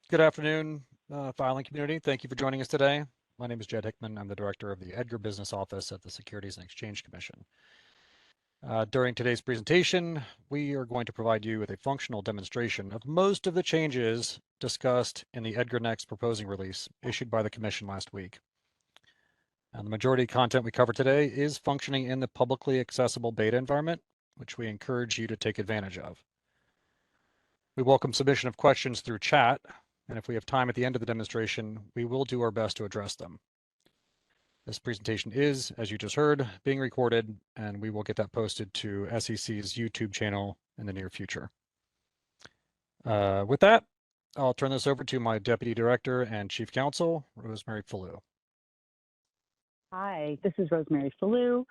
Good afternoon, filing community. Thank you for joining us today. My name is Jed Hickman. I'm the director of the EDGAR Business Office at the Securities and Exchange Commission. During today's presentation, we are going to provide you with a functional demonstration of most of the changes discussed in the EDGAR Next Proposing release issued by the Commission last week. And the majority of content we cover today is functioning in the publicly accessible beta environment, which we encourage you to take advantage of. We welcome submission of questions through chat, and if we have time at the end of the demonstration, we will do our best to address them. This presentation is, as you just heard, being recorded, and we will get that posted to SEC's YouTube channel in the near future. With that, I'll turn this over to my Deputy Director and Chief Counsel, Rosemary Fallu. Hi, this is Rosemary Fallu.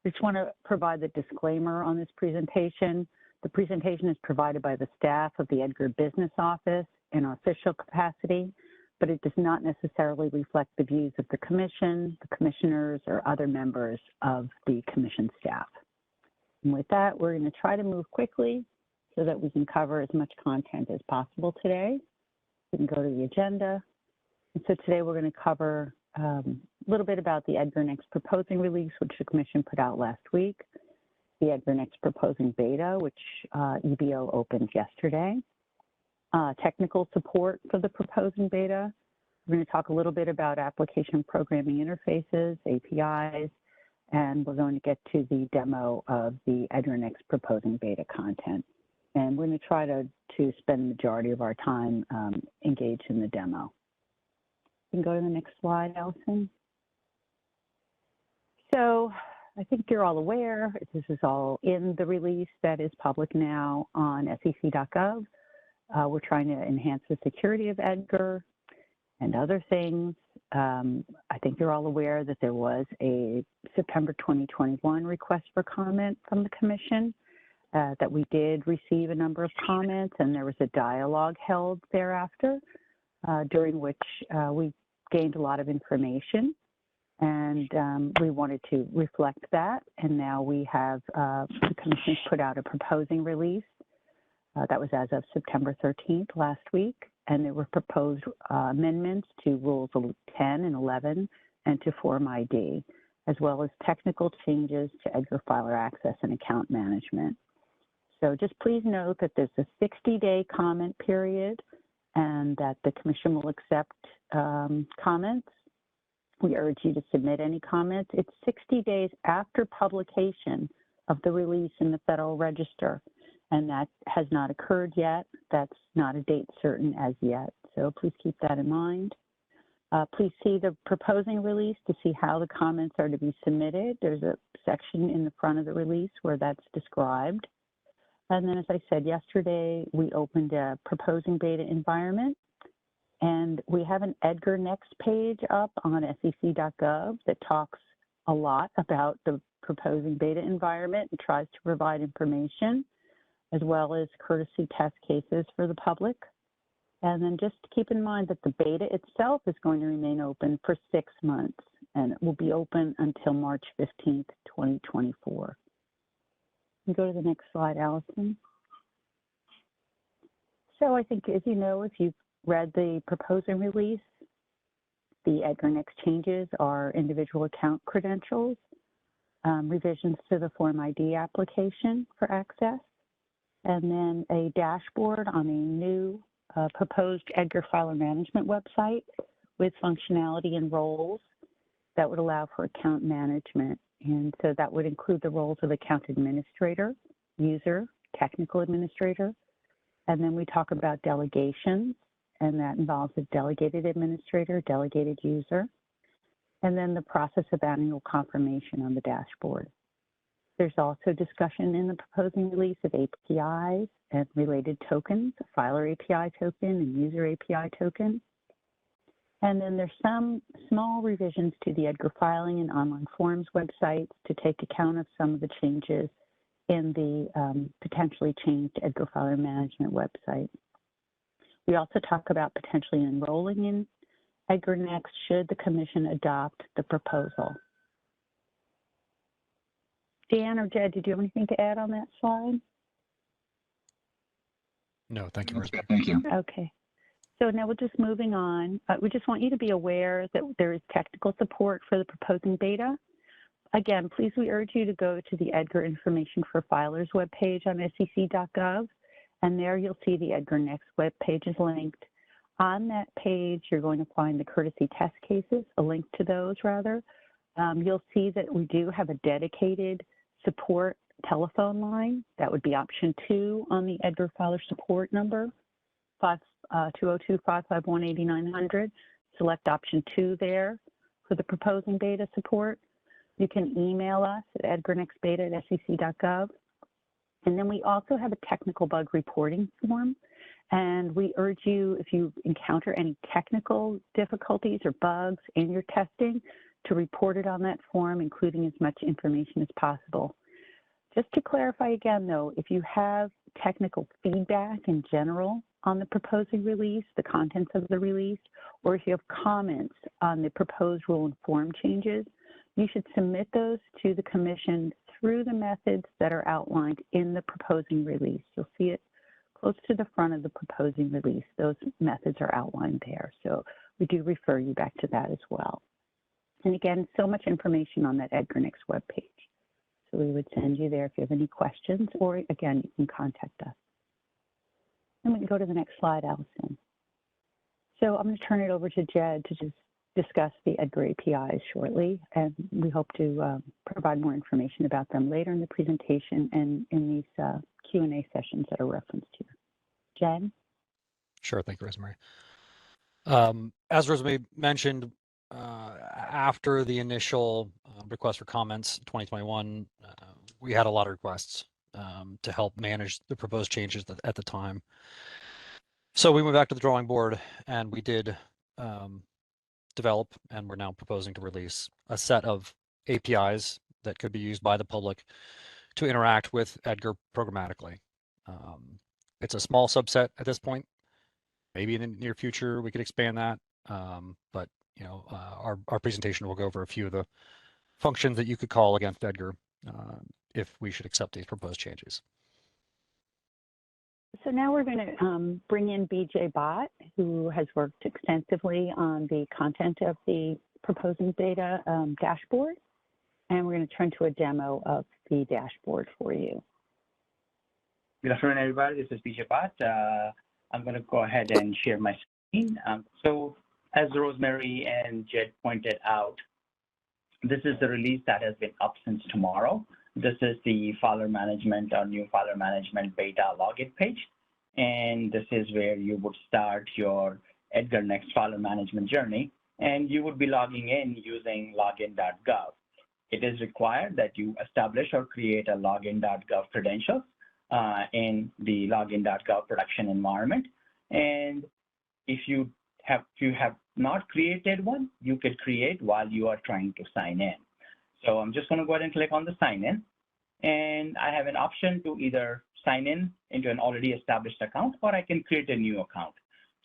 I just want to provide the disclaimer on this presentation. The presentation is provided by the staff of the EDGAR Business Office in our official capacity, but it does not necessarily reflect the views of the Commission, the Commissioners, or other members of the Commission staff. And with that, we're going to try to move quickly so that we can cover as much content as possible today. We can go to the agenda. And so today we're going to cover a little bit about the EDGAR Next Proposing release, which the Commission put out last week, the EDGAR Next Proposing Beta, which EBO opened yesterday, technical support for the Proposing Beta. We're going to talk a little bit about application programming interfaces, APIs, and we're going to get to the demo of the EDGAR Next Proposing Beta content. And we're going to try to spend the majority of our time engaged in the demo. You can go to the next slide, Allison. So I think you're all aware, this is all in the release that is public now on sec.gov. We're trying to enhance the security of EDGAR and other things. I think you're all aware that there was a September 2021 request for comment from the Commission, that we did receive a number of comments, and there was a dialogue held thereafter, during which we gained a lot of information. And we wanted to reflect that, and now we have, the Commission put out a proposing release. That was as of September 13th last week, and there were proposed amendments to Rules 10 and 11 and to Form ID, as well as technical changes to EDGAR filer access and account management. So just please note that there's a 60-day comment period and that the Commission will accept comments. We urge you to submit any comments. It's 60 days after publication of the release in the Federal Register, and that has not occurred yet. That's not a date certain as yet, so please keep that in mind. Please see the proposing release to see how the comments are to be submitted. There's a section in the front of the release where that's described. And then, as I said yesterday, we opened a proposing beta environment. And we have an EDGAR Next page up on sec.gov that talks a lot about the proposing beta environment and tries to provide information, as well as courtesy test cases for the public. And then just keep in mind that the beta itself is going to remain open for 6 months, and it will be open until March 15th, 2024. You go to the next slide, Allison. So I think, as you know, if you've read the proposing release, the EDGAR Next changes are individual account credentials, revisions to the Form ID application for access, and then a dashboard on a new proposed EDGAR filer management website with functionality and roles that would allow for account management. And so that would include the roles of account administrator, user, technical administrator, and then we talk about delegations, and that involves a delegated administrator, delegated user, and then the process of annual confirmation on the dashboard. There's also discussion in the proposing release of APIs and related tokens, a filer API token and user API token. And then there's some small revisions to the EDGAR filing and online forms websites to take account of some of the changes in the potentially changed EDGAR filer management website. We also talk about potentially enrolling in EDGAR Next should the Commission adopt the proposal. Dan or Jed, did you have anything to add on that slide? No, thank you, Rosemary. Thank you. Okay. So now we're just moving on. We just want you to be aware that there is technical support for the proposing beta. Again, please, we urge you to go to the EDGAR Information for Filers webpage on sec.gov, and there you'll see the EDGAR Next webpage is linked. On that page, you're going to find the courtesy test cases, a link to those rather. You'll see that we do have a dedicated support telephone line. That would be option 2 on the EDGAR Filer support number, 202-551-8900. Select option 2 there for the proposing beta support. You can email us at edgarnextbeta@sec.gov. And then we also have a technical bug reporting form. And we urge you, if you encounter any technical difficulties or bugs in your testing, to report it on that form, including as much information as possible. Just to clarify again, though, if you have technical feedback in general on the proposing release, the contents of the release, or if you have comments on the proposed rule and form changes, you should submit those to the Commission through the methods that are outlined in the proposing release. You'll see it close to the front of the proposing release. Those methods are outlined there. So we do refer you back to that as well. And again, so much information on that EDGAR Next webpage. So we would send you there if you have any questions, or again, you can contact us. And we can go to the next slide, Allison. So I'm going to turn it over to Jed to just discuss the EDGAR APIs shortly, and we hope to provide more information about them later in the presentation and in these Q&A sessions that are referenced here. Jed? Sure, thank you, Rosemary. As Rosemary mentioned, after the initial request for comments in 2021, we had a lot of requests to help manage the proposed changes at the time. So we went back to the drawing board and we did develop, and we're now proposing to release a set of APIs that could be used by the public to interact with EDGAR programmatically. It's a small subset at this point. Maybe in the near future we could expand that, but you know, our presentation will go over a few of the functions that you could call against EDGAR if we should accept these proposed changes. So now we're going to bring in BJ Bott, who has worked extensively on the content of the proposing beta dashboard. And we're going to turn to a demo of the dashboard for you. Good afternoon, everybody. This is BJ Bott. I'm going to go ahead and share my screen. So as Rosemary and Jed pointed out, this is the release that has been up since tomorrow. This is the filer management or new filer management beta login page. And this is where you would start your EDGAR Next filer management journey. And you would be logging in using login.gov. It is required that you establish or create a login.gov credentials in the login.gov production environment. And if you have not created one, you could create while you are trying to sign in. So I'm just going to go ahead and click on the sign in. And I have an option to either sign in into an already established account, or I can create a new account.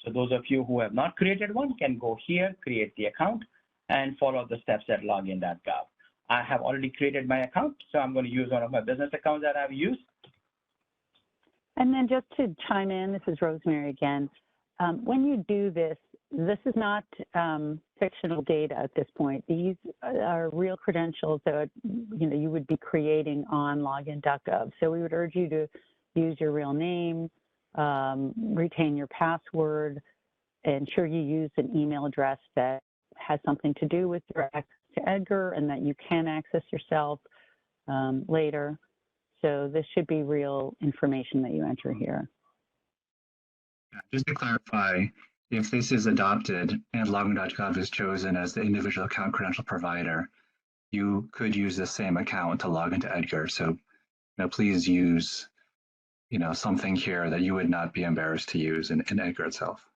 So those of you who have not created one can go here, create the account, and follow the steps at login.gov. I have already created my account, so I'm going to use one of my business accounts that I've used. And then just to chime in, this is Rosemary again. When you do this, this is not fictional data at this point. These are real credentials that you would be creating on login.gov. So we would urge you to use your real name, retain your password, ensure you use an email address that has something to do with your access to EDGAR and that you can access yourself later. So this should be real information that you enter here. Just to clarify, if this is adopted and login.gov is chosen as the individual account credential provider, you could use the same account to log into EDGAR. So please use something here that you would not be embarrassed to use in EDGAR itself.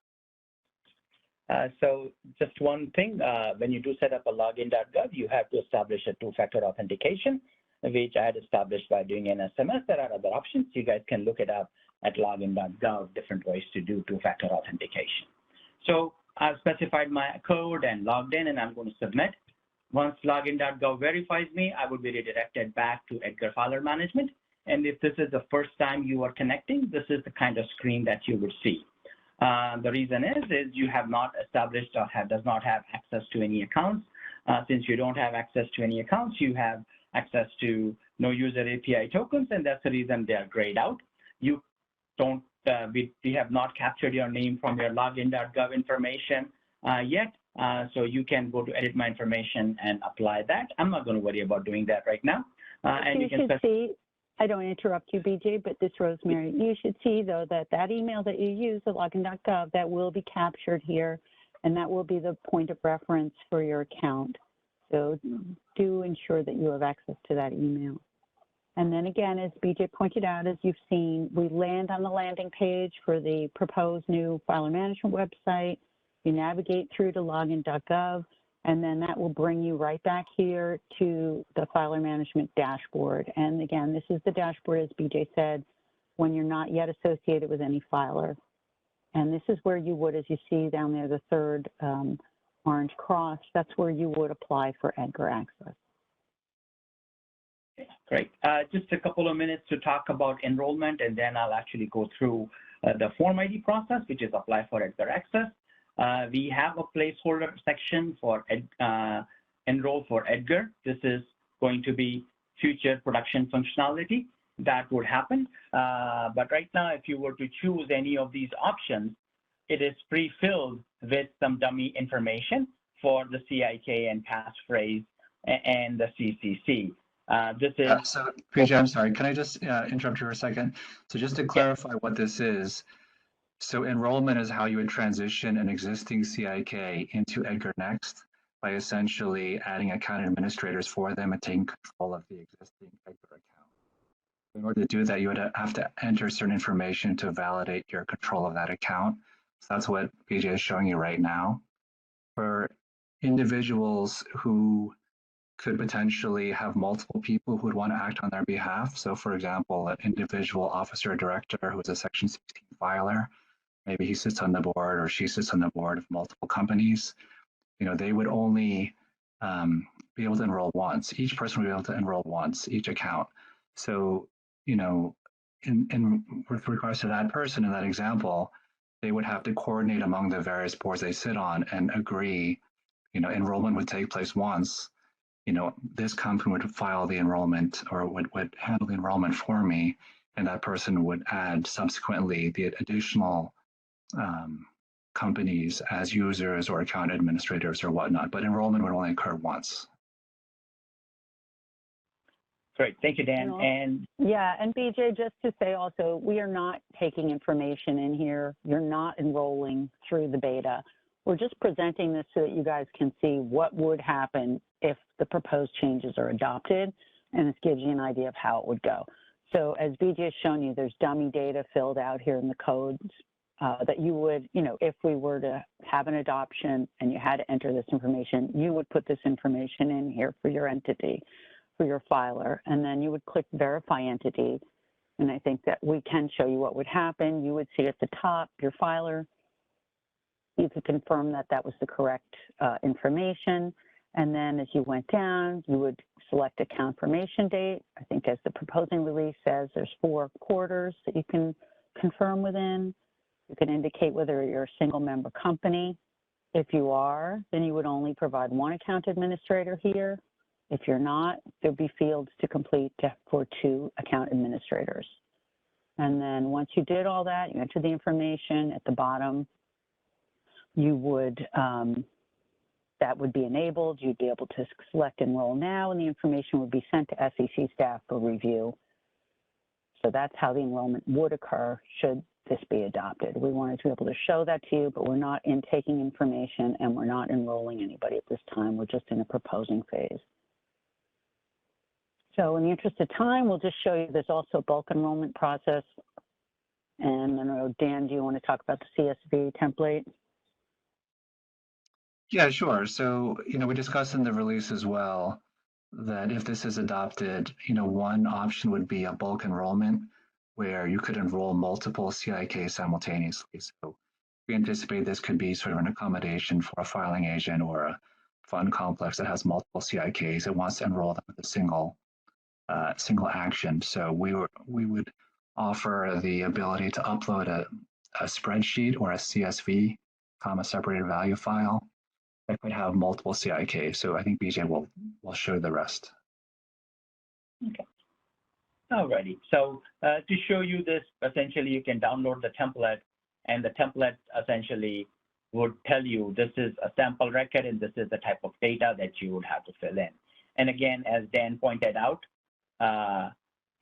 So just one thing, when you do set up a login.gov, you have to establish a two-factor authentication, which I had established by doing an SMS. There are other options. You guys can look it up at login.gov, different ways to do two-factor authentication. So I've specified my code and logged in, and I'm going to submit. Once login.gov verifies me, I will be redirected back to EDGAR Filer Management. And if this is the first time you are connecting, this is the kind of screen that you would see. The reason is you have not established or does not have access to any accounts. Since you don't have access to any accounts, you have access to no user API tokens, and that's the reason they are grayed out. You don't, we have not captured your name from your login.gov information yet, so you can go to edit my information and apply that. I'm not going to worry about doing that right now. And you can see, I don't interrupt you, BJ, but this Rosemary, you should see though that that email that you use, the login.gov, that will be captured here, and that will be the point of reference for your account. So do ensure that you have access to that email. And then again, as BJ pointed out, as you've seen, we land on the landing page for the proposed new filer management website. You navigate through to login.gov, and then that will bring you right back here to the filer management dashboard. And again, this is the dashboard, as BJ said, when you're not yet associated with any filer. And this is where you would, as you see down there, the third orange cross, that's where you would apply for EDGAR access. Great. Just a couple of minutes to talk about enrollment, and then I'll actually go through the Form ID process, which is apply for EDGAR access. We have a placeholder section for enroll for EDGAR. This is going to be future production functionality that would happen. But right now, if you were to choose any of these options, it is pre-filled with some dummy information for the CIK and passphrase and the CCC. This is so PJ, I'm sorry, can I just interrupt you for a second? So just to clarify what this is, so enrollment is how you would transition an existing CIK into EDGAR Next by essentially adding account administrators for them and taking control of the existing EDGAR account. In order to do that, you would have to enter certain information to validate your control of that account. So that's what PJ is showing you right now. For individuals who could potentially have multiple people who would want to act on their behalf. So for example, an individual officer or director who is a Section 16 filer, maybe he sits on the board or she sits on the board of multiple companies, you know, they would only be able to enroll once. Each person would be able to enroll once, each account. So, you know, with regards to that person in that example, they would have to coordinate among the various boards they sit on and agree, you know, enrollment would take place once. You know, this company would file the enrollment or would handle the enrollment for me, and that person would add subsequently the additional companies as users or account administrators or whatnot, but enrollment would only occur once. Great, thank you, Dan. And yeah, and BJ, just to say also, we are not taking information in here. You're not enrolling through the beta. We're just presenting this so that you guys can see what would happen if the proposed changes are adopted, and this gives you an idea of how it would go. So as BJ has shown you, there's dummy data filled out here in the codes that you would, you know, if we were to have an adoption and you had to enter this information, you would put this information in here for your entity, for your filer, and then you would click verify entity. And I think that we can show you what would happen. You would see at the top your filer. You could confirm that that was the correct information. And then as you went down, you would select a confirmation date. I think as the proposing release says, there's 4 quarters that you can confirm within. You can indicate whether you're a single member company. If you are, then you would only provide 1 account administrator here. If you're not, there'd be fields to complete for 2 account administrators. And then once you did all that, you enter the information at the bottom. You would, that would be enabled. You'd be able to select enroll now, and the information would be sent to SEC staff for review. So that's how the enrollment would occur should this be adopted. We wanted to be able to show that to you, but we're not taking information and we're not enrolling anybody at this time. We're just in a proposing phase. So in the interest of time, we'll just show you there's also a bulk enrollment process. And I don't know, Dan, do you want to talk about the CSV template? Yeah, sure. So, you know, we discussed in the release as well that if this is adopted, you know, one option would be a bulk enrollment where you could enroll multiple CIK simultaneously. So we anticipate this could be sort of an accommodation for a filing agent or a fund complex that has multiple CIKs that wants to enroll them with a single action. So we would offer the ability to upload a spreadsheet or a CSV, comma separated value file that could have multiple CIKs. So I think BJ will show the rest. Okay. Alrighty. So to show you this, essentially you can download the template, and the template essentially would tell you this is a sample record and this is the type of data that you would have to fill in. And again, as Dan pointed out,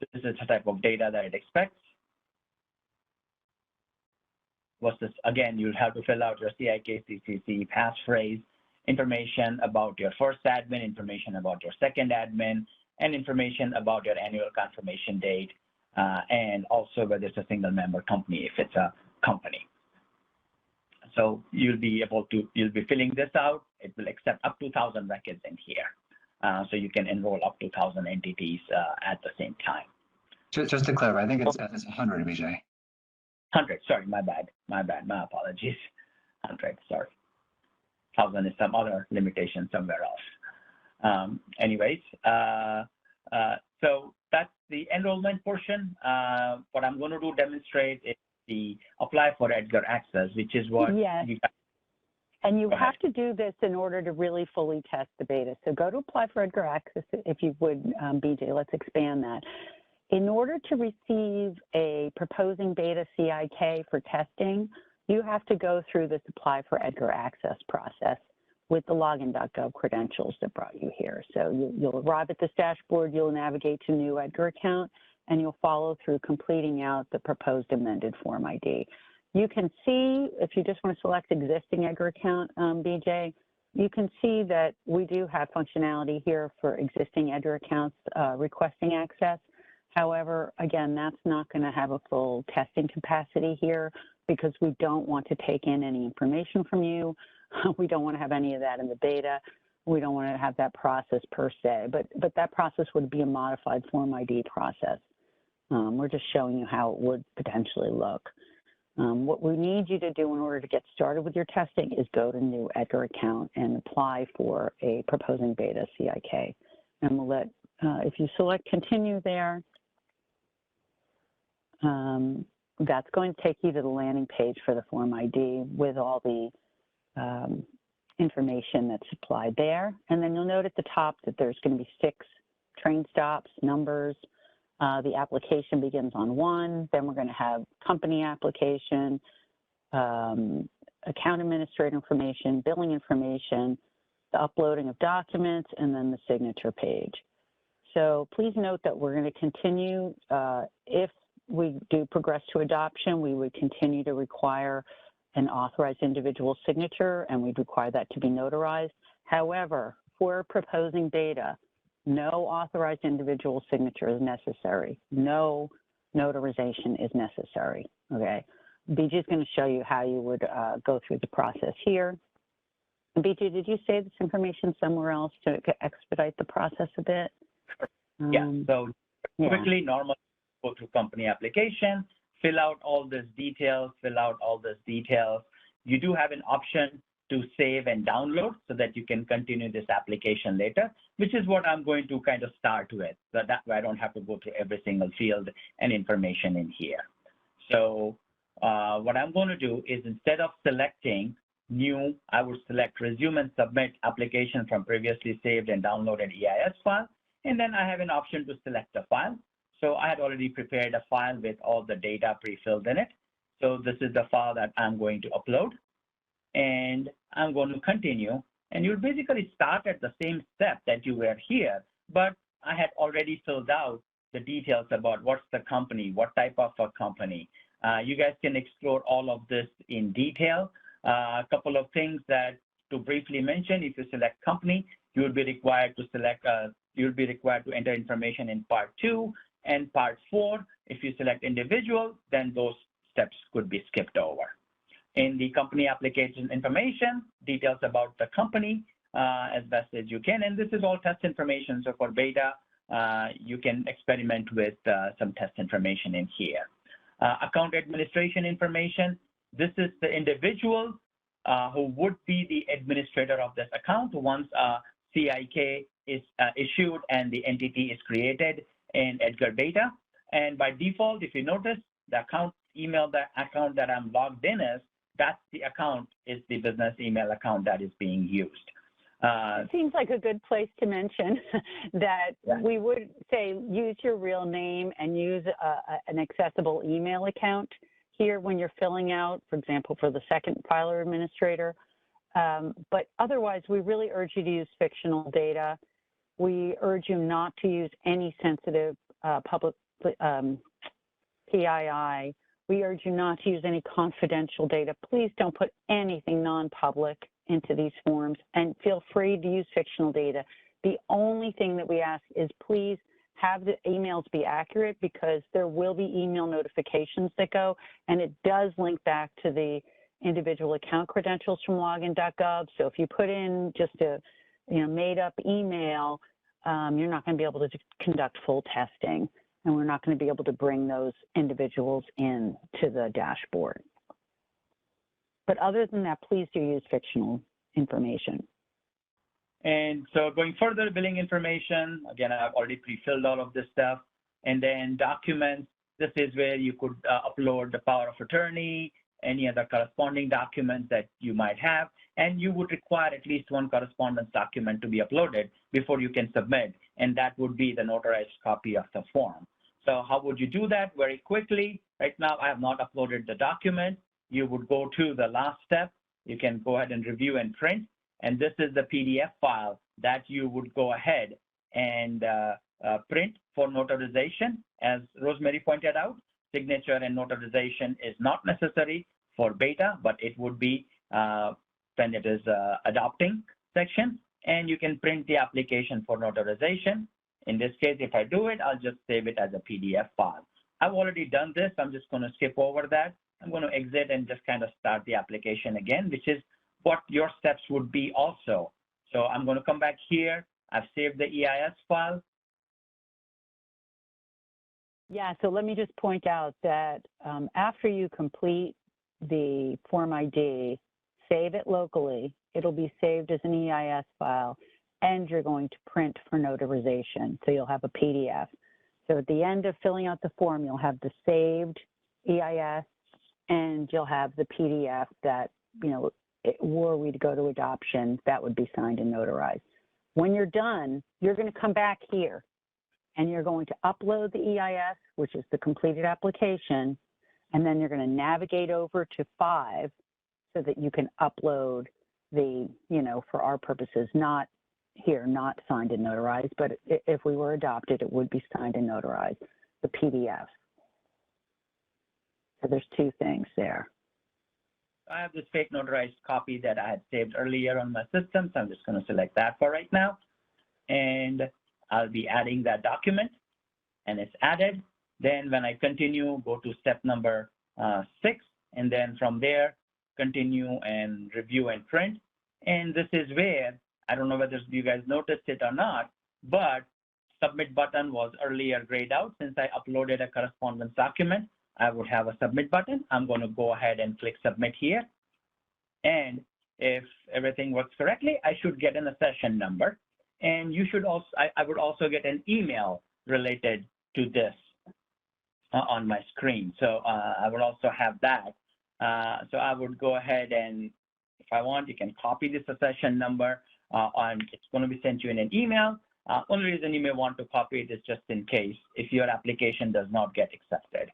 this is the type of data that it expects. What's this? Again, you'll have to fill out your CIK, CCC, passphrase, information about your first admin, information about your second admin, and information about your annual confirmation date, and also whether it's a single member company, if it's a company. So you'll be filling this out. It will accept up to 1,000 records in here. So you can enroll up to 1,000 entities at the same time. Just to clarify, I think it's 100, BJ. 100, sorry, my bad, my apologies. 100, sorry. 1,000 is some other limitation somewhere else. Anyways, so that's the enrollment portion. What I'm going to demonstrate is the apply for EDGAR access, which is what yes. you And you have to do this in order to really fully test the beta. So go to apply for EDGAR access, if you would, BJ, let's expand that. In order to receive a proposing beta CIK for testing, you have to go through this apply for EDGAR access process with the login.gov credentials that brought you here. So you'll arrive at this dashboard, you'll navigate to new EDGAR account, and you'll follow through completing out the proposed amended Form ID. You can see, if you just want to select existing EDGAR account, BJ, you can see that we do have functionality here for existing EDGAR accounts requesting access. However, again, that's not going to have a full testing capacity here because we don't want to take in any information from you. We don't want to have any of that in the beta. We don't want to have that process per se, but that process would be a modified Form ID process. We're just showing you how it would potentially look. What we need you to do in order to get started with your testing is go to new EDGAR account and apply for a proposing beta CIK. And we'll let, if you select continue there, that's going to take you to the landing page for the Form ID with all the information that's supplied there. And then you'll note at the top that there's going to be 6 train stops, numbers. The application begins on 1, then we're going to have company application, account administrator information, billing information, the uploading of documents, and then the signature page. So please note that we're going to continue, if we do progress to adoption, we would continue to require an authorized individual signature, and we'd require that to be notarized. However, for proposing beta, no authorized individual signature is necessary. No notarization is necessary, okay? BJ is going to show you how you would go through the process here. BJ, did you say this information somewhere else to expedite the process a bit? Yeah, so quickly, normally go through company application, fill out all these details, You do have an option to save and download so that you can continue this application later, which is what I'm going to kind of start with. So that way I don't have to go through every single field and information in here. So what I'm going to do is instead of selecting new, I would select resume and submit application from previously saved and downloaded EIS file. And then I have an option to select a file. So I had already prepared a file with all the data pre-filled in it. So this is the file that I'm going to upload. And I'm going to continue. And you'll basically start at the same step that you were here, but I had already filled out the details about what's the company, what type of a company. You guys can explore all of this in detail. A couple of things that to briefly mention: if you select company, you will be required to select. You'll be required to enter information in Part 2 and Part 4. If you select individual, then those steps could be skipped over. In the company application information, details about the company as best as you can. And this is all test information. So for beta, you can experiment with some test information in here. Account administration information. This is the individual who would be the administrator of this account once CIK is issued and the entity is created in EDGAR Beta. And by default, if you notice, the account email that account that I'm logged in as, that's the account is the business email account that is being used. It seems like a good place to mention that we would say use your real name and use an accessible email account here when you're filling out, for example, for the second filer administrator. But otherwise, we really urge you to use fictional data. We urge you not to use any sensitive public PII. We urge you not to use any confidential data. Please don't put anything non-public into these forms, and feel free to use fictional data. The only thing that we ask is please have the emails be accurate, because there will be email notifications that go, and it does link back to the individual account credentials from login.gov. So if you put in just a made up email, you're not going to be able to conduct full testing, and we're not going to be able to bring those individuals in to the dashboard. But other than that, please do use fictional information. And so going further, billing information, again, I've already pre-filled all of this stuff. And then documents, this is where you could upload the power of attorney, any other corresponding documents that you might have. And you would require at least one correspondence document to be uploaded before you can submit. And that would be the notarized copy of the form. So how would you do that? Very quickly. Right now, I have not uploaded the document. You would go to the last step. You can go ahead and review and print. And this is the PDF file that you would go ahead and print for notarization. As Rosemary pointed out, signature and notarization is not necessary for beta, but it would be when it is adopting section. And you can print the application for notarization. In this case, if I do it, I'll just save it as a PDF file. I've already done this. I'm just going to skip over that. I'm going to exit and just kind of start the application again, which is what your steps would be also. So I'm going to come back here. I've saved the EIS file. Yeah, so let me just point out that after you complete the Form ID, save it locally. It'll be saved as an EIS file, and you're going to print for notarization. So you'll have a PDF. So at the end of filling out the form, you'll have the saved EIS, and you'll have the PDF that, were we to go to adoption, that would be signed and notarized. When you're done, you're going to come back here, and you're going to upload the EIS, which is the completed application, and then you're going to navigate over to 5 so that you can upload the, for our purposes, not here, not signed and notarized, but if we were adopted, it would be signed and notarized, the PDF. So there's two things there. I have this fake notarized copy that I had saved earlier on my system, so I'm just going to select that for right now. And I'll be adding that document, and it's added. Then when I continue, go to step number 6, and then from there, continue and review and print. And this is where, I don't know whether you guys noticed it or not, but submit button was earlier grayed out. Since I uploaded a correspondence document, I would have a submit button. I'm going to go ahead and click submit here. And if everything works correctly, I should get a session number. And you should also, I would also get an email related to this on my screen. So I would also have that. So I would go ahead and, if I want, you can copy this session number it's going to be sent you in an email. Only reason you may want to copy it is just in case if your application does not get accepted.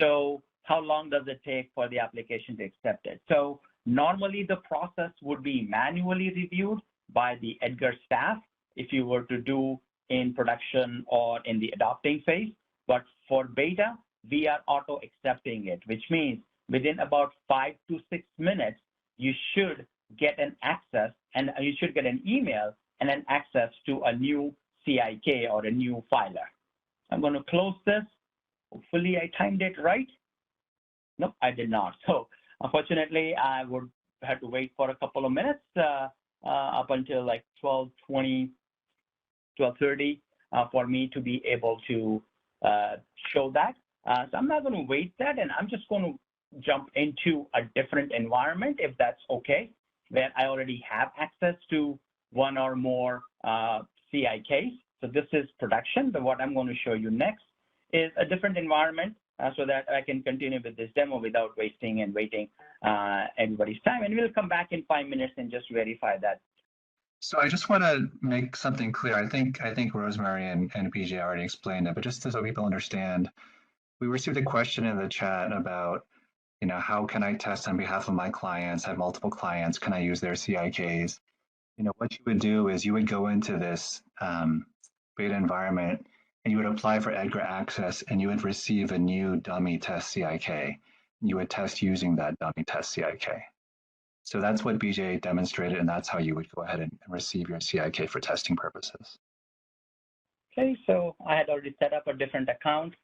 So how long does it take for the application to accept it? So normally the process would be manually reviewed by the EDGAR staff if you were to do in production or in the adopting phase. But for beta, we are auto accepting it, which means within about 5 to 6 minutes, you should get an access, and you should get an email and an access to a new CIK or a new filer. I'm going to close this. Hopefully I timed it right. Nope, I did not. So unfortunately, I would have to wait for a couple of minutes up until like 12:20, 12:30 for me to be able to show that. So I'm not going to wait that, and I'm just going to jump into a different environment, if that's okay, where I already have access to one or more CIKs. So this is production, but what I'm going to show you next is a different environment so that I can continue with this demo without wasting and waiting everybody's time. And we'll come back in 5 minutes and just verify that. So I just want to make something clear. I think Rosemary and PJ already explained it, but just so people understand, we received a question in the chat about, how can I test on behalf of my clients? I have multiple clients. Can I use their CIKs? What you would do is you would go into this beta environment and you would apply for EDGAR access and you would receive a new dummy test CIK. You would test using that dummy test CIK. So that's what BJ demonstrated, and that's how you would go ahead and receive your CIK for testing purposes. Okay, so I had already set up a different account.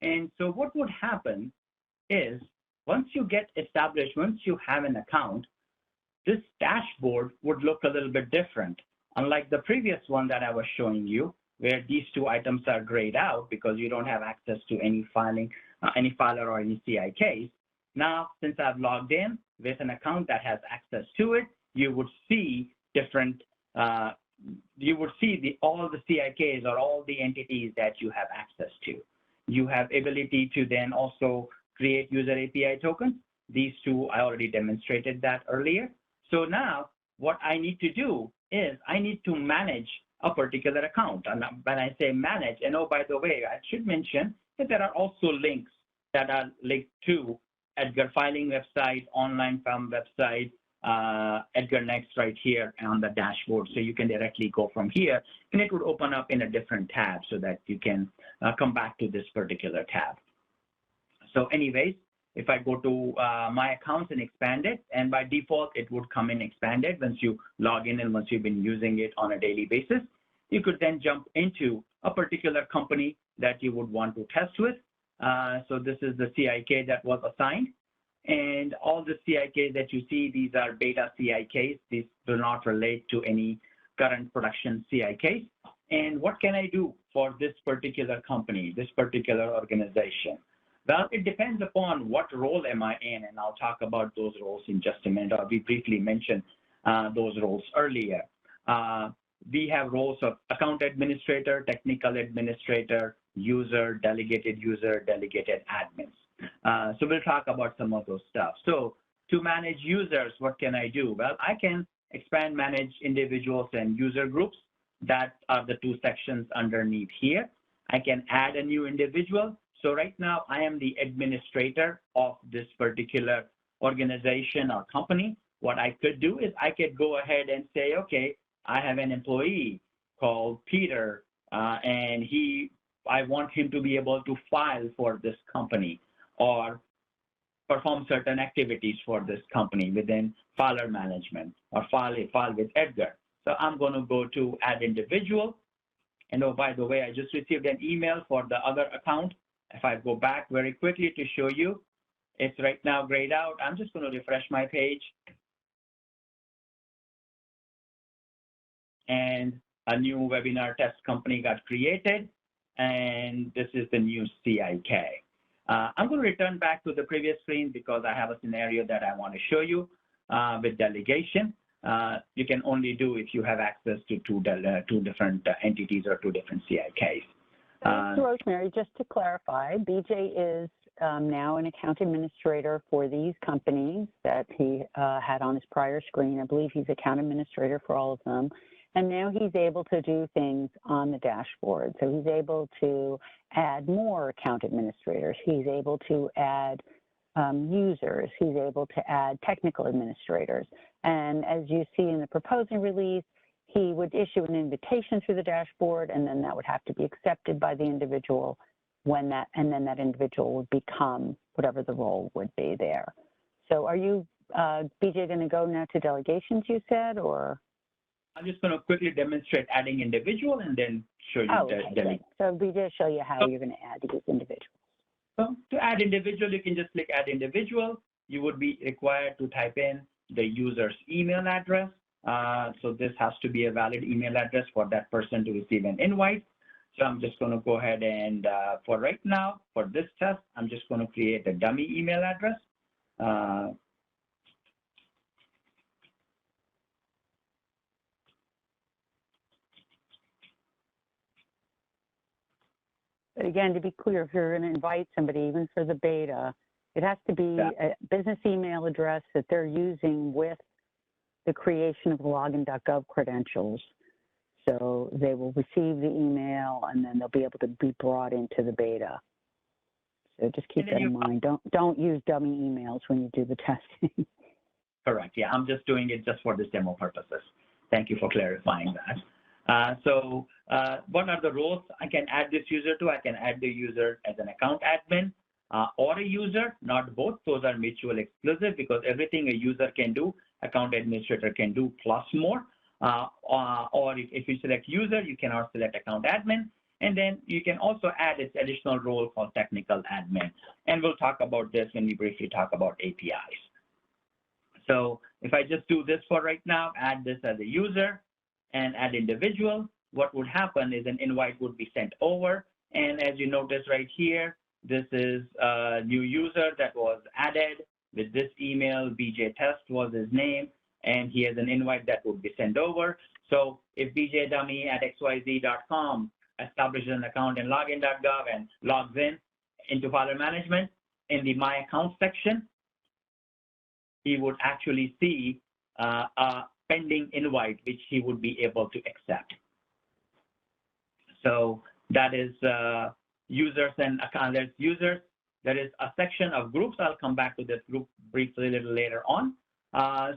And so what would happen is once you get established, once you have an account, this dashboard would look a little bit different. Unlike the previous one that I was showing you, where these two items are grayed out because you don't have access to any filing, any filer or any CIKs. Now, since I've logged in with an account that has access to it, you would see different, you would see all the CIKs or all the entities that you have access to. You have ability to then also create user API tokens. These two, I already demonstrated that earlier. So now what I need to do is I need to manage a particular account. And when I say manage, and oh, by the way, I should mention that there are also links that are linked to EDGAR filing website, online firm website, EDGAR Next right here on the dashboard. So you can directly go from here and it would open up in a different tab so that you can come back to this particular tab. So anyways, if I go to my accounts and expand it, and by default, it would come in expanded once you log in and once you've been using it on a daily basis, you could then jump into a particular company that you would want to test with. So this is the CIK that was assigned. And all the CIKs that you see, these are beta CIKs. These do not relate to any current production CIKs. And what can I do for this particular company, this particular organization? Well, it depends upon what role am I in, and I'll talk about those roles in just a minute. We briefly mentioned those roles earlier. We have roles of account administrator, technical administrator, user, delegated admins. So we'll talk about some of those stuff. So to manage users, what can I do? Well, I can expand, manage individuals and user groups. That are the two sections underneath here. I can add a new individual. So right now, I am the administrator of this particular organization or company. What I could do is I could go ahead and say, okay, I have an employee called Peter, and I want him to be able to file for this company or perform certain activities for this company within filer management or file with EDGAR. So I'm going to go to add individual. And oh, by the way, I just received an email for the other account. If I go back very quickly to show you, it's right now grayed out. I'm just going to refresh my page. And a new webinar test company got created. And this is the new CIK. I'm going to return back to the previous screen because I have a scenario that I want to show you with delegation. You can only do if you have access to two different entities or two different CIKs. Rosemary, just to clarify, BJ is now an account administrator for these companies that he had on his prior screen. I believe he's account administrator for all of them. And now he's able to do things on the dashboard. So he's able to add more account administrators. He's able to add users. He's able to add technical administrators. And as you see in the proposing release, he would issue an invitation through the dashboard, and then that would have to be accepted by the individual and then that individual would become whatever the role would be there. So are you, BJ, going to go now to delegations, you said, or? I'm just going to quickly demonstrate adding individual and then show you okay. So BJ show you how you're going to add these individuals. So to add individual, you can just click add individual. You would be required to type in the user's email address. So this has to be a valid email address for that person to receive an invite. So I'm just going to go ahead and for right now, for this test, I'm just going to create a dummy email address. But again, to be clear, if you're going to invite somebody, even for the beta, it has to be a business email address that they're using with the creation of the login.gov credentials. So they will receive the email and then they'll be able to be brought into the beta. So just keep that in mind. Don't use dummy emails when you do the testing. Correct. Yeah, I'm just doing it just for this demo purposes. Thank you for clarifying that. What are the roles I can add this user to? I can add the user as an account admin or a user, not both. Those are mutually exclusive because everything a user can do, account administrator can do plus more. Or if you select user, you can also select account admin. And then you can also add its additional role called technical admin. And we'll talk about this when we briefly talk about APIs. So if I just do this for right now, add this as a user and add individual, what would happen is an invite would be sent over. And as you notice right here, this is a new user that was added with this email. BJ Test was his name, and he has an invite that would be sent over. So if bjdummy@xyz.com establishes an account in login.gov and logs in into filer management, in the My Account section, he would actually see a pending invite, which he would be able to accept. So that is users and account. There's users. There is a section of groups. I'll come back to this group briefly a little later on.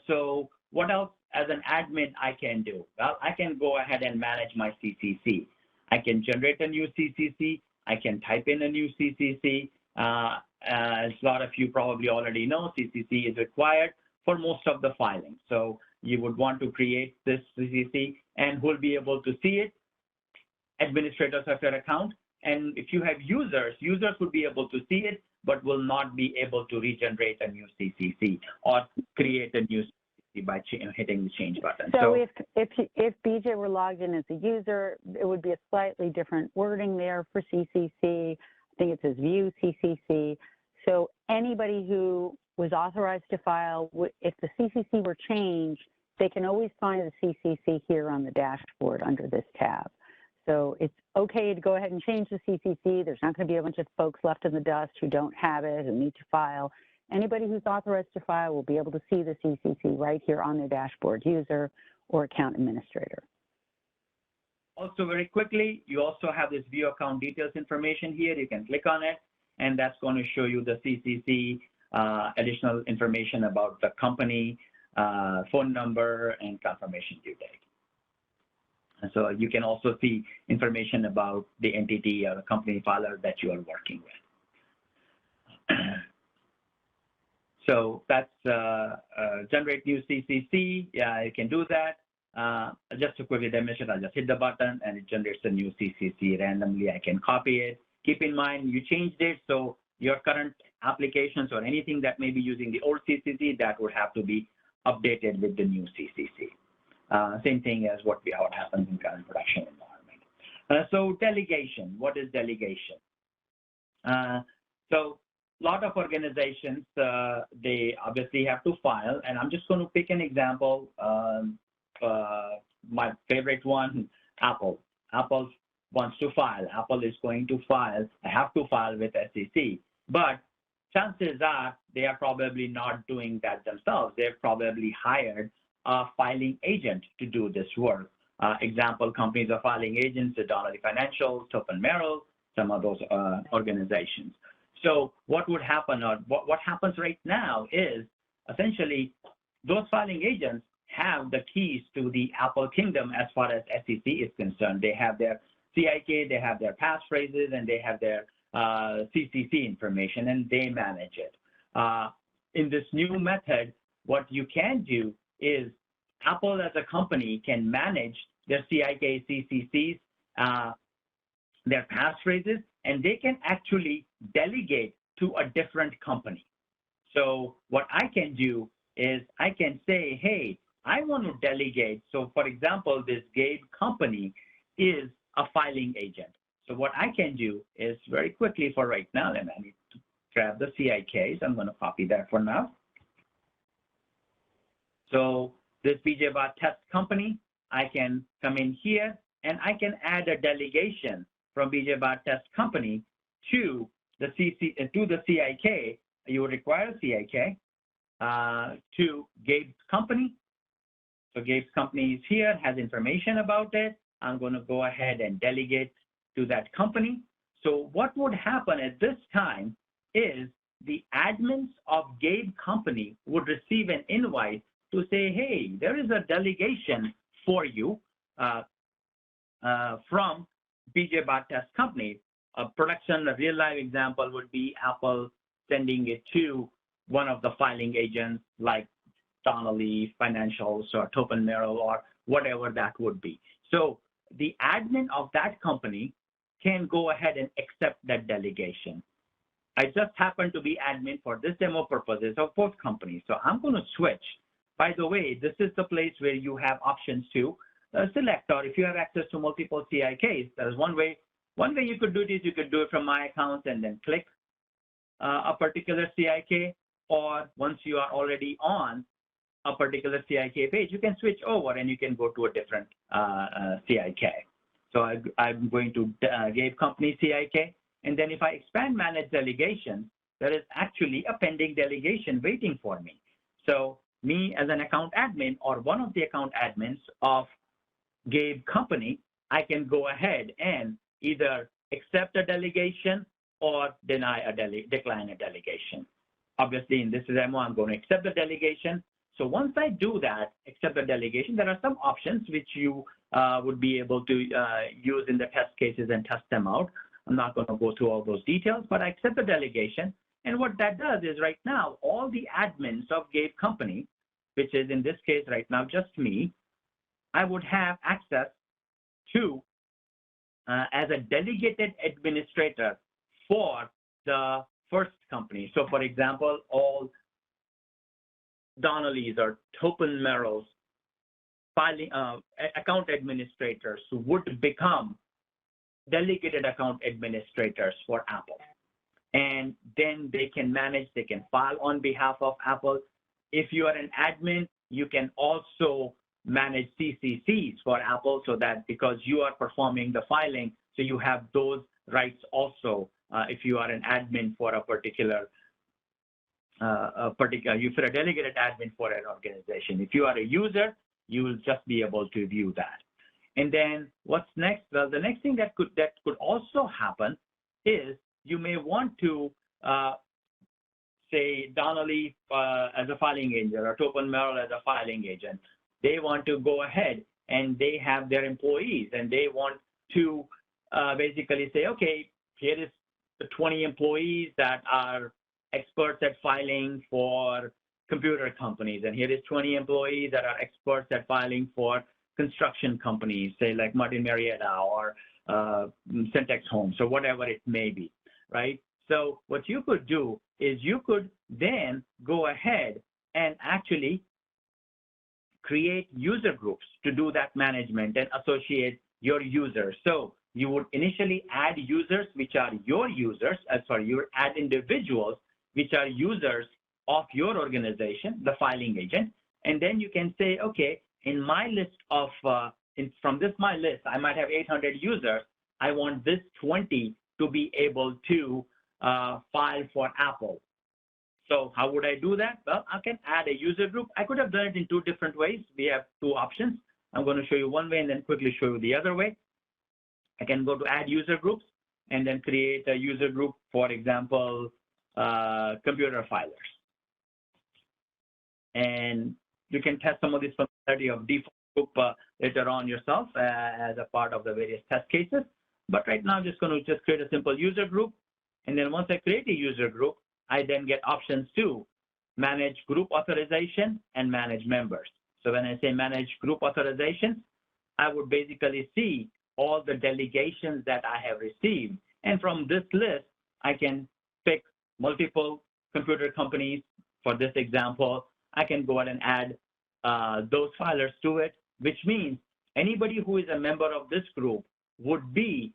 So what else as an admin I can do? Well, I can go ahead and manage my CCC. I can generate a new CCC. I can type in a new CCC. As a lot of you probably already know, CCC is required for most of the filing. So you would want to create this CCC, and who'll be able to see it? Administrators of your account. And if you have users, users would be able to see it, but will not be able to regenerate a new CCC or create a new CCC by hitting the change button. So if BJ were logged in as a user, it would be a slightly different wording there for CCC. I think it says view CCC. So anybody who was authorized to file, if the CCC were changed, they can always find the CCC here on the dashboard under this tab. So it's okay to go ahead and change the CCC. There's not going to be a bunch of folks left in the dust who don't have it, who need to file. Anybody who's authorized to file will be able to see the CCC right here on their dashboard, user or account administrator. Also, very quickly, you also have this view account details information here. You can click on it, and that's going to show you the CCC, additional information about the company, phone number, and confirmation due date. And so you can also see information about the entity or the company filer that you are working with. So that's generate new CCC. Yeah, you can do that. Just to quickly demonstrate, I'll just hit the button and it generates a new CCC randomly. I can copy it. Keep in mind, you changed it, so your current applications or anything that may be using the old CCC, that would have to be updated with the new CCC. Same thing as what happens in current production environment. So delegation, what is delegation? So a lot of organizations, they obviously have to file, and I'm just going to pick an example. My favorite one, Apple. Apple wants to file. Apple is going to file, have to file with SEC. But chances are they are probably not doing that themselves. They've probably hired a filing agent to do this work. Example companies are filing agents, Donnelly Financial, Toppan Merrill, some of those organizations. So what would happen, or what happens right now is essentially those filing agents have the keys to the Apple kingdom as far as SEC is concerned. They have their CIK, they have their passphrases, and they have their CCC information, and they manage it. In this new method, what you can do is Apple as a company can manage their CIK, CCCs, their passphrases, and they can actually delegate to a different company. So what I can do is I can say, hey, I want to delegate. So for example, this Gabe company is a filing agent. So what I can do is very quickly for right now, and I need to grab the CIKs. I'm going to copy that for now. So this BJBot test company, I can come in here and I can add a delegation from BJ Bart Test Company to the CIK. You would require a CIK to Gabe's company. So Gabe's company is here, has information about it. I'm going to go ahead and delegate to that company. So what would happen at this time is the admins of Gabe company would receive an invite to say, hey, there is a delegation for you from BJ Bart Test Company. A real life example would be Apple sending it to one of the filing agents like Donnelly Financials or Topin Merrill or whatever that would be. So the admin of that company can go ahead and accept that delegation. I just happen to be admin for this demo purposes of both companies. So I'm going to switch. By the way, this is the place where you have options to select, or if you have access to multiple CIKs, there's one way you could do this. You could do it from my account and then click a particular CIK, or once you are already on a particular CIK page, you can switch over and you can go to a different CIK. So I'm going to Gabe Company CIK, and then if I expand Manage Delegation, there is actually a pending delegation waiting for me. So me as an account admin or one of the account admins of Gabe Company, I can go ahead and either accept a delegation or decline a delegation. Obviously, in this demo, I'm going to accept the delegation. So once I do that, accept the delegation, there are some options which you would be able to use in the test cases and test them out. I'm not going to go through all those details, but I accept the delegation. And what that does is right now, all the admins of Gabe Company, which is in this case right now just me, I would have access to as a delegated administrator for the first company. So for example, all Donnelly's or Topin Merrill's filing account administrators would become delegated account administrators for Apple. And then they can manage, they can file on behalf of Apple. If you are an admin, you can also manage CCCs for Apple, so that because you are performing the filing, so you have those rights also if you are an admin for a particular, if you're a delegated admin for an organization. If you are a user, you will just be able to view that. And then what's next? Well, the next thing that could also happen is you may want to say Donnelly as a filing agent or Topin Merrill as a filing agent. They want to go ahead and they have their employees and they want to basically say, okay, here is the 20 employees that are experts at filing for computer companies, and here is 20 employees that are experts at filing for construction companies, say like Martin Marietta or Syntex Homes or whatever it may be, right? So what you could do is you could then go ahead and actually create user groups to do that management and associate your users. So you would initially add users, which are your users, you add individuals, which are users of your organization, the filing agent. And then you can say, okay, in my list of, from my list, I might have 800 users. I want this 20 to be able to file for Apple. So how would I do that? Well, I can add a user group. I could have done it in two different ways. We have two options. I'm going to show you one way and then quickly show you the other way. I can go to add user groups and then create a user group, for example, computer filers. And you can test some of this functionality of default group later on yourself as a part of the various test cases. But right now, I'm just going to create a simple user group. And then once I create a user group, I then get options to manage group authorization and manage members. So when I say manage group authorization, I would basically see all the delegations that I have received. And from this list, I can pick multiple computer companies. For this example, I can go ahead and add those filers to it, which means anybody who is a member of this group would be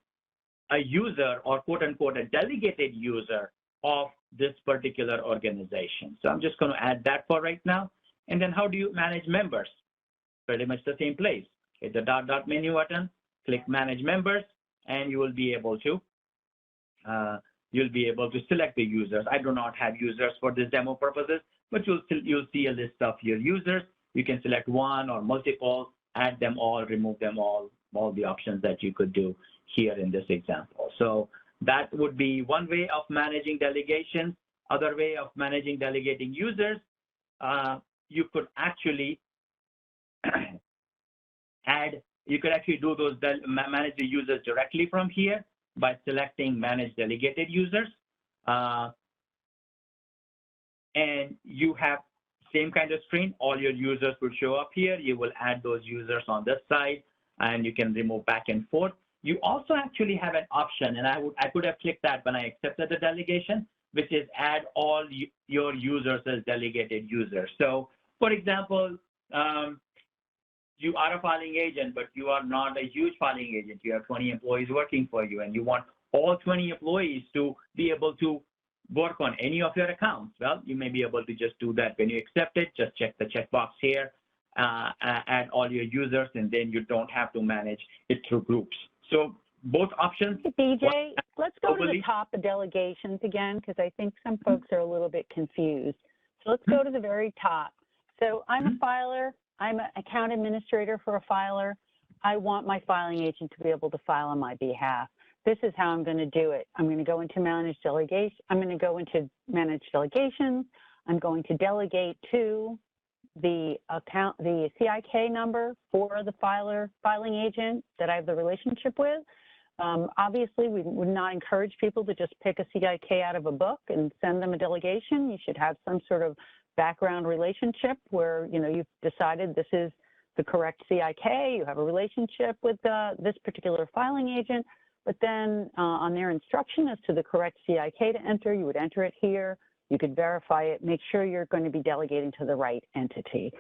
a user or quote unquote a delegated user of this particular organization. So I'm just going to add that for right now. And then how do you manage members? Pretty much the same place. Hit the dot menu button, click manage members, and you will be able to select the users. I do not have users for this demo purposes, but you'll see a list of your users. You can select one or multiple, add them all, remove them all the options that you could do here in this example. So that would be one way of managing delegation. Other way of managing delegating users, you could actually do those, manage the users directly from here by selecting manage delegated users. And you have same kind of screen, all your users will show up here. You will add those users on this side, and you can remove back and forth. You also actually have an option, and I could have clicked that when I accepted the delegation, which is add all your users as delegated users. So for example, you are a filing agent, but you are not a huge filing agent. You have 20 employees working for you, and you want all 20 employees to be able to work on any of your accounts. Well, you may be able to just do that. When you accept it, just check the checkbox here, add all your users, and then you don't have to manage it through groups. So both options. BJ, let's go to the top of delegations again, because I think some folks are a little bit confused. So let's go to the very top. So I'm a filer. I'm an account administrator for a filer. I want my filing agent to be able to file on my behalf. This is how I'm going to do it. I'm going to go into manage delegation. I'm going to go into manage delegations. I'm going to delegate to the CIK number for the filing agent that I have the relationship with. Obviously, we would not encourage people to just pick a CIK out of a book and send them a delegation. You should have some sort of background relationship where, you know, you've decided this is the correct CIK, you have a relationship with this particular filing agent, but then on their instruction as to the correct CIK to enter, you would enter it here, you could verify it, make sure you're going to be delegating to the right entity.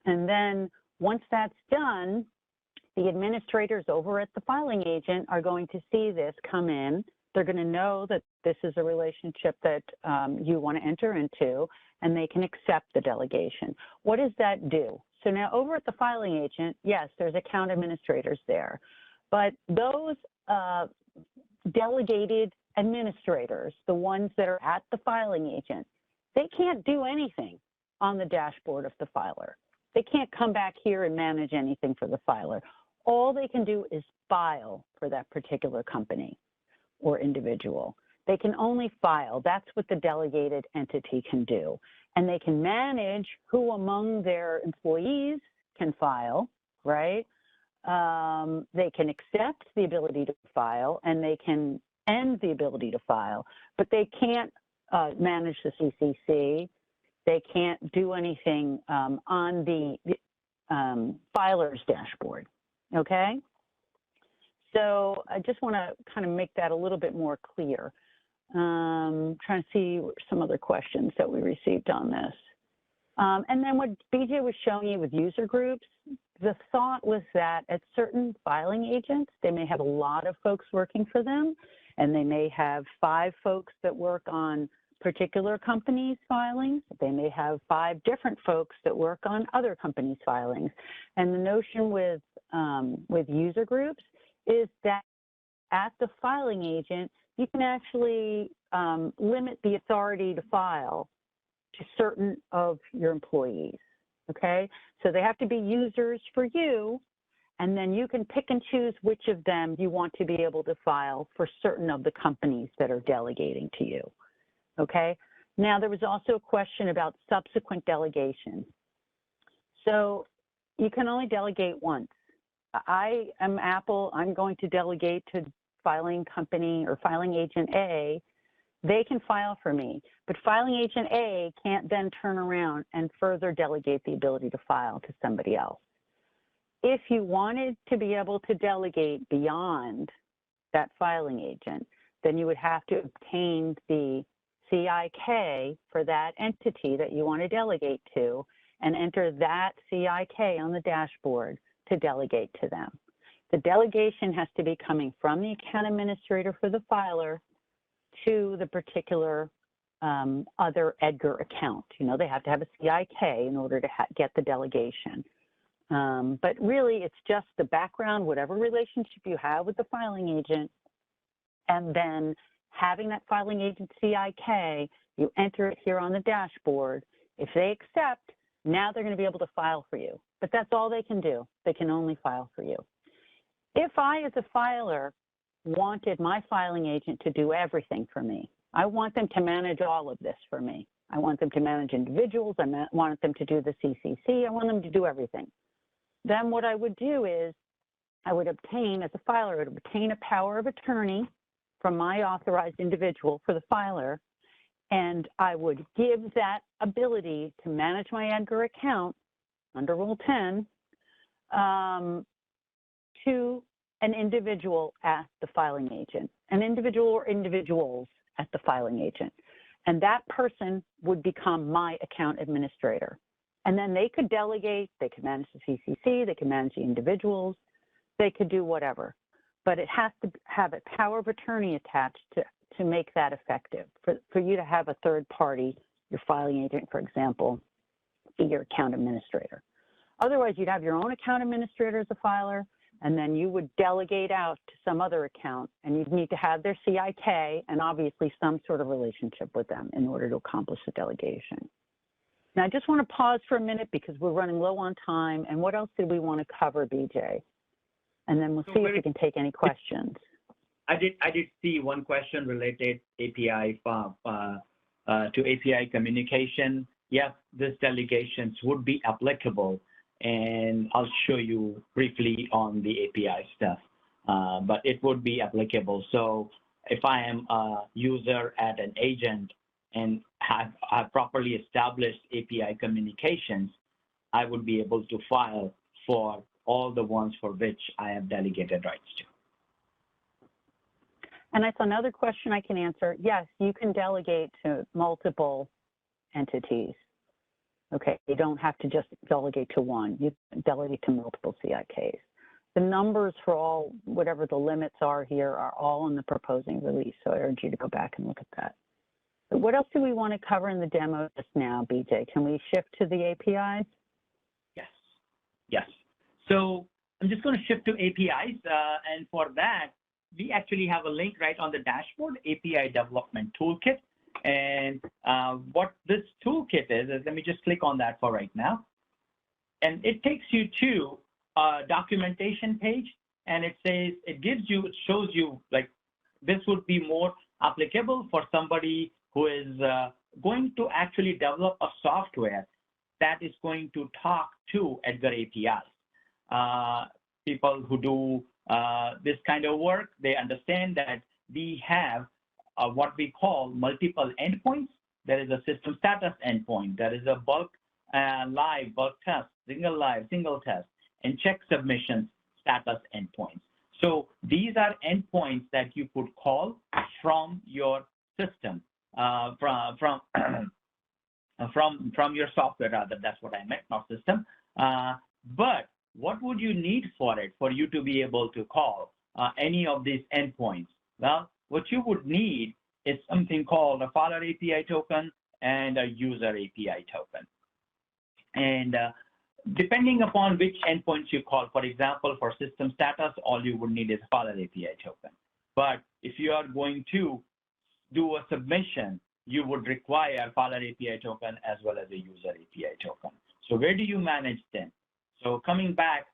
And then once that's done, the administrators over at the filing agent are going to see this come in. They're going to know that this is a relationship that you want to enter into, and they can accept the delegation. What does that do? So now over at the filing agent, yes, there's account administrators there, but those delegated administrators, the ones that are at the filing agent, they can't do anything on the dashboard of the filer. They can't come back here and manage anything for the filer. All they can do is file for that particular company or individual. They can only file. That's what the delegated entity can do. And they can manage who among their employees can file, right? They can accept the ability to file, and they can end the ability to file, but they can't manage the CCC. They can't do anything on the filer's dashboard, okay? So I just want to kind of make that a little bit more clear. Trying to see some other questions that we received on this. And then what BJ was showing you with user groups, the thought was that at certain filing agents, they may have a lot of folks working for them, and they may have 5 folks that work on particular companies' filings. They may have 5 different folks that work on other companies' filings. And the notion with user groups is that at the filing agent, you can actually limit the authority to file to certain of your employees, okay? So they have to be users for you, and then you can pick and choose which of them you want to be able to file for certain of the companies that are delegating to you, okay? Now, there was also a question about subsequent delegation. So you can only delegate once. I am Apple, I'm going to delegate to filing company or filing agent A. They can file for me, but filing agent A can't then turn around and further delegate the ability to file to somebody else. If you wanted to be able to delegate beyond that filing agent, then you would have to obtain the CIK for that entity that you want to delegate to and enter that CIK on the dashboard to delegate to them. The delegation has to be coming from the account administrator for the filer to the particular other EDGAR account. You know, they have to have a CIK in order to get the delegation. But really, it's just the background, whatever relationship you have with the filing agent, and then having that filing agent CIK, you enter it here on the dashboard. If they accept, now they're going to be able to file for you. But that's all they can do. They can only file for you. If I, as a filer, wanted my filing agent to do everything for me, I want them to manage all of this for me. I want them to manage individuals. I want them to do the CCC. I want them to do everything. Then what I would do is I would obtain, as a filer, I would obtain a power of attorney from my authorized individual for the filer, and I would give that ability to manage my EDGAR account under Rule 10 to an individual at the filing agent, an individual or individuals at the filing agent. And that person would become my account administrator. And then they could delegate, they could manage the CCC, they could manage the individuals, they could do whatever. But it has to have a power of attorney attached to make that effective. For you to have a third party, your filing agent, for example, be your account administrator. Otherwise, you'd have your own account administrator as a filer, and then you would delegate out to some other account, and you'd need to have their CIK and obviously some sort of relationship with them in order to accomplish the delegation. Now, I just want to pause for a minute because we're running low on time, and what else did we want to cover, BJ? And then we'll see if we can take any questions. I did see one question related API to API communication. Yes, these delegations would be applicable, and I'll show you briefly on the API stuff, but it would be applicable. So if I am a user at an agent and have properly established API communications, I would be able to file for all the ones for which I have delegated rights to. And that's another question I can answer. Yes, you can delegate to multiple entities. Okay, you don't have to just delegate to one. You can delegate to multiple CIKs. The numbers for all, whatever the limits are here, are all in the proposing release, so I urge you to go back and look at that. But what else do we want to cover in the demo just now, BJ? Can we shift to the APIs? Yes, yes. So I'm just going to shift to APIs, and for that, we actually have a link right on the dashboard, API Development Toolkit. And what this toolkit is let me just click on that for right now. And it takes you to a documentation page, and it says, it shows you, like, this would be more applicable for somebody who is going to actually develop a software that is going to talk to EDGAR APIs. People who do this kind of work, they understand that we have what we call multiple endpoints. There is a system status endpoint. There is a bulk live, bulk test, single live, single test, and check submissions status endpoints. So these are endpoints that you could call from your system, from your software, rather. That's what I meant, not system. But what would you need for it, for you to be able to call any of these endpoints? Well, what you would need is something called a filer API token and a user API token. And depending upon which endpoints you call, for example, for system status, all you would need is a filer API token. But if you are going to do a submission, you would require a filer API token as well as a user API token. So where do you manage them? So coming back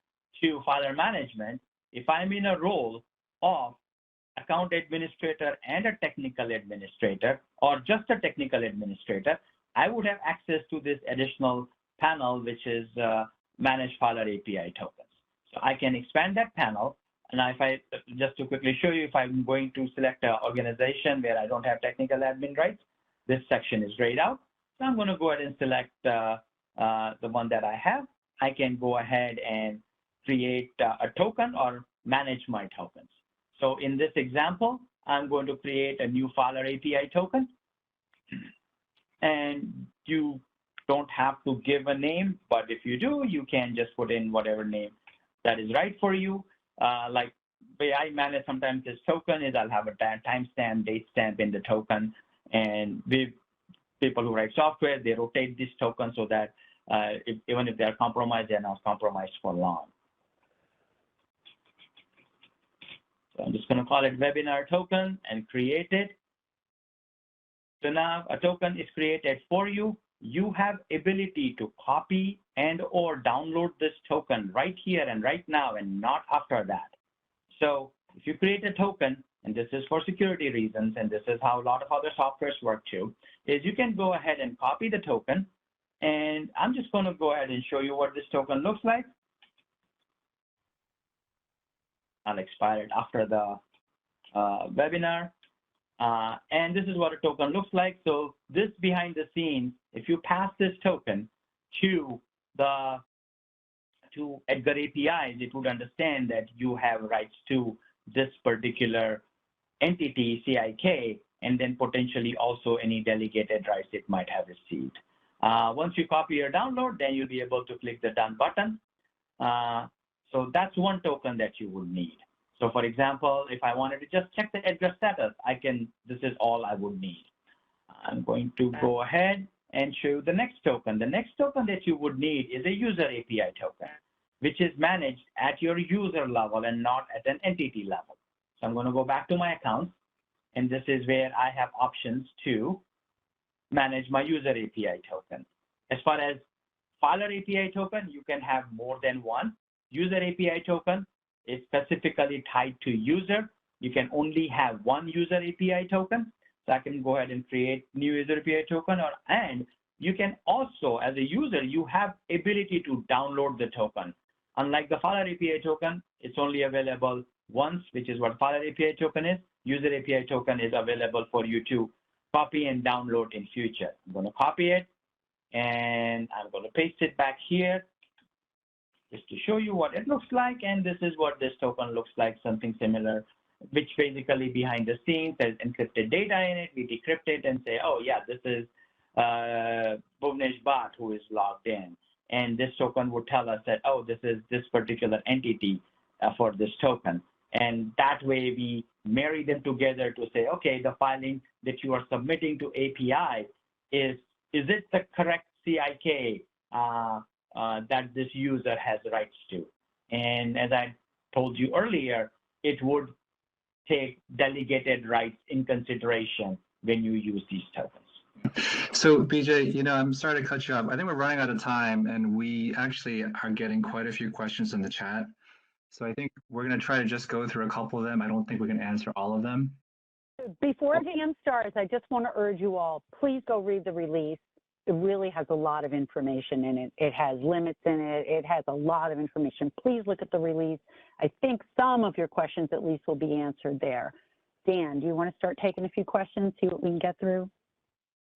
to filer management, if I'm in a role of account administrator and a technical administrator, or just a technical administrator, I would have access to this additional panel, which is manage filer API tokens. So I can expand that panel. And if I, just to quickly show you, if I'm going to select an organization where I don't have technical admin rights, this section is grayed out. So I'm going to go ahead and select the one that I have. I can go ahead and create a token or manage my tokens. So in this example, I'm going to create a new filer API token. And you don't have to give a name, but if you do, you can just put in whatever name that is right for you. Like the way I manage sometimes this token is I'll have a timestamp, date stamp in the token. And people who write software, they rotate this token so that Even if they're compromised, they're not compromised for long. So I'm just going to call it webinar token and create it. So now a token is created for you. You have ability to copy and or download this token right here and right now and not after that. So if you create a token, and this is for security reasons, and this is how a lot of other softwares work too, is you can go ahead and copy the token. And I'm just going to go ahead and show you what this token looks like. I'll expire it after the webinar. And this is what a token looks like. So this behind the scenes, if you pass this token to EDGAR APIs, it would understand that you have rights to this particular entity, CIK, and then potentially also any delegated rights it might have received. Once you copy or download, then you'll be able to click the done button. So that's one token that you will need. So for example, if I wanted to just check the EDGAR status, this is all I would need. I'm going to go ahead and show you the next token. The next token that you would need is a user API token, which is managed at your user level and not at an entity level. So I'm going to go back to my accounts, and this is where I have options to manage my user API token. As far as filer API token, you can have more than one. User API token is specifically tied to user. You can only have one user API token. So I can go ahead and create new user API token, and you can also, as a user, you have ability to download the token. Unlike the filer API token, it's only available once, which is what filer API token is. User API token is available for you to copy and download in future. I'm going to copy it, and I'm going to paste it back here just to show you what it looks like. And this is what this token looks like, something similar, which basically behind the scenes has encrypted data in it. We decrypt it and say, oh yeah, this is Bhuvnesh Bhatt who is logged in. And this token would tell us that, oh, this is this particular entity for this token. And that way we marry them together to say, okay, the filing that you are submitting to API, is it the correct CIK that this user has rights to? And as I told you earlier, it would take delegated rights in consideration when you use these tokens. So BJ, I'm sorry to cut you off. I think we're running out of time, and we actually are getting quite a few questions in the chat. So I think we're going to try to just go through a couple of them. I don't think we can answer all of them. Before Dan starts, I just want to urge you all, please go read the release. It really has a lot of information in it. It has limits in it. It has a lot of information. Please look at the release. I think some of your questions at least will be answered there. Dan, do you want to start taking a few questions, see what we can get through?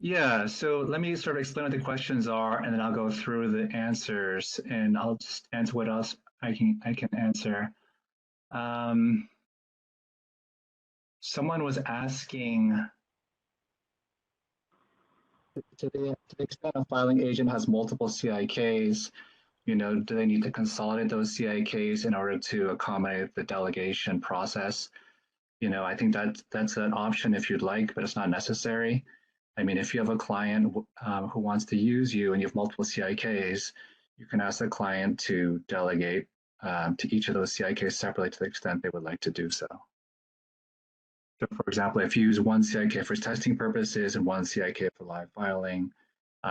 Yeah, so let me sort of explain what the questions are, and then I'll go through the answers, and I'll just answer what else I can answer. Someone was asking, to the extent a filing agent has multiple CIKs, do they need to consolidate those CIKs in order to accommodate the delegation process? I think that's an option if you'd like, but it's not necessary. I mean, if you have a client who wants to use you and you have multiple CIKs, you can ask the client to delegate to each of those CIKs separately to the extent they would like to do so. So for example, if you use one CIK for testing purposes and one CIK for live filing,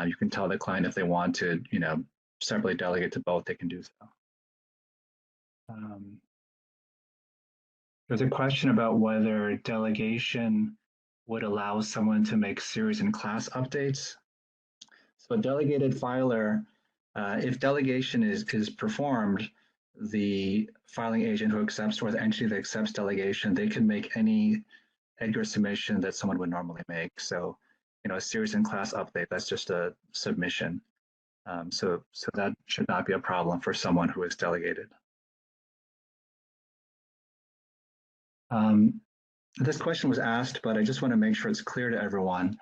you can tell the client if they want to, separately delegate to both, they can do so. There's a question about whether delegation would allow someone to make series and class updates. So a delegated filer, if delegation is performed, the filing agent who accepts, or the entity that accepts delegation, they can make any EDGAR submission that someone would normally make. So, a series and class update, that's just a submission. So that should not be a problem for someone who is delegated. This question was asked, but I just want to make sure it's clear to everyone.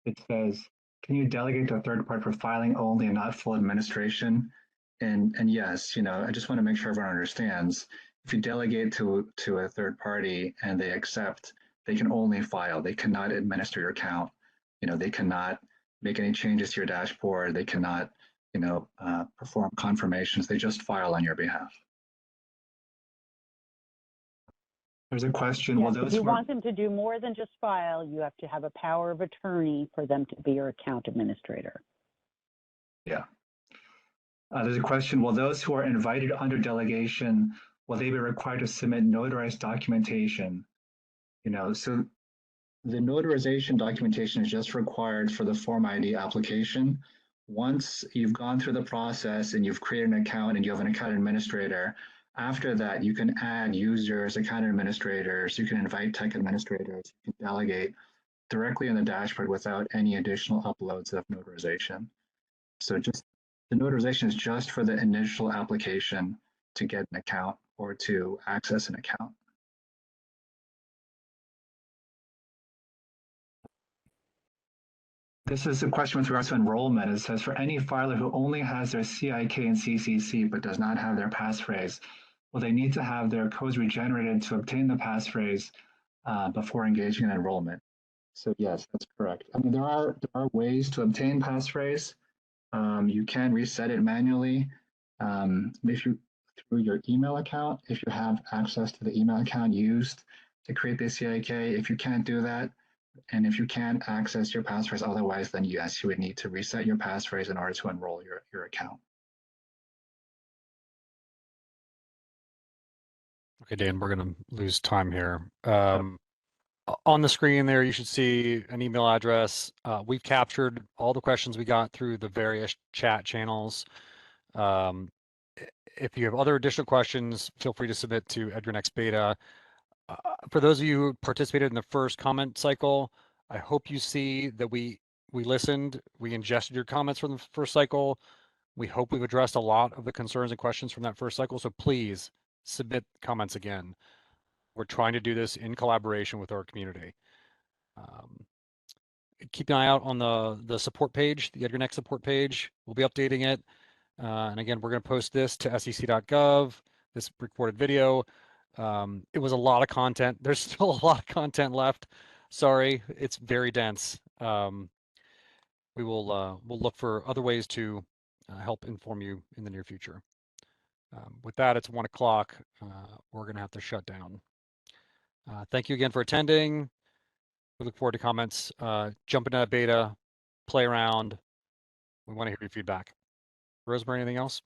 It says, can you delegate to a third party for filing only and not full administration? And yes, I just want to make sure everyone understands. If you delegate to a third party and they accept, they can only file. They cannot administer your account. They cannot make any changes to your dashboard. They cannot perform confirmations. They just file on your behalf. There's a question. Yes, if you want them to do more than just file, you have to have a power of attorney for them to be your account administrator. Yeah. There's a question. Will those who are invited under delegation, will they be required to submit notarized documentation? So the notarization documentation is just required for the Form ID application. Once you've gone through the process and you've created an account and you have an account administrator, after that, you can add users, account administrators, you can invite tech administrators, you can delegate directly in the dashboard without any additional uploads of notarization. So just the notarization is just for the initial application to get an account or to access an account. This is a question with regards to enrollment. It says, for any filer who only has their CIK and CCC but does not have their passphrase, will they need to have their codes regenerated to obtain the passphrase before engaging in enrollment? So yes, that's correct. I mean, there are ways to obtain passphrase. You can reset it manually. If you through your email account, if you have access to the email account used to create the CIK, if you can't do that, and if you can't access your passphrase otherwise, then yes, you would need to reset your passphrase in order to enroll your account. Okay, Dan, we're going to lose time here. On the screen there, you should see an email address. We've captured all the questions we got through the various chat channels. If you have other additional questions, feel free to submit to EDGAR Next Beta. For those of you who participated in the first comment cycle, I hope you see that we listened, we ingested your comments from the first cycle. We hope we've addressed a lot of the concerns and questions from that first cycle. So please submit comments again. We're trying to do this in collaboration with our community. Keep an eye out on the support page, the EDGAR Next support page. We'll be updating it. And again, we're going to post this to sec.gov, this recorded video. It was a lot of content. There's still a lot of content left. Sorry, it's very dense. We will we'll look for other ways to help inform you in the near future. With that, it's 1 o'clock. We're going to have to shut down. Thank you again for attending. We look forward to comments. Jump into that beta, play around. We want to hear your feedback. Rosemary, anything else?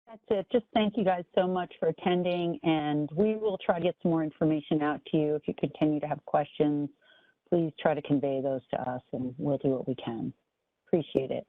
That's it. Just thank you guys so much for attending, and we will try to get some more information out to you. If you continue to have questions, please try to convey those to us, and we'll do what we can. Appreciate it.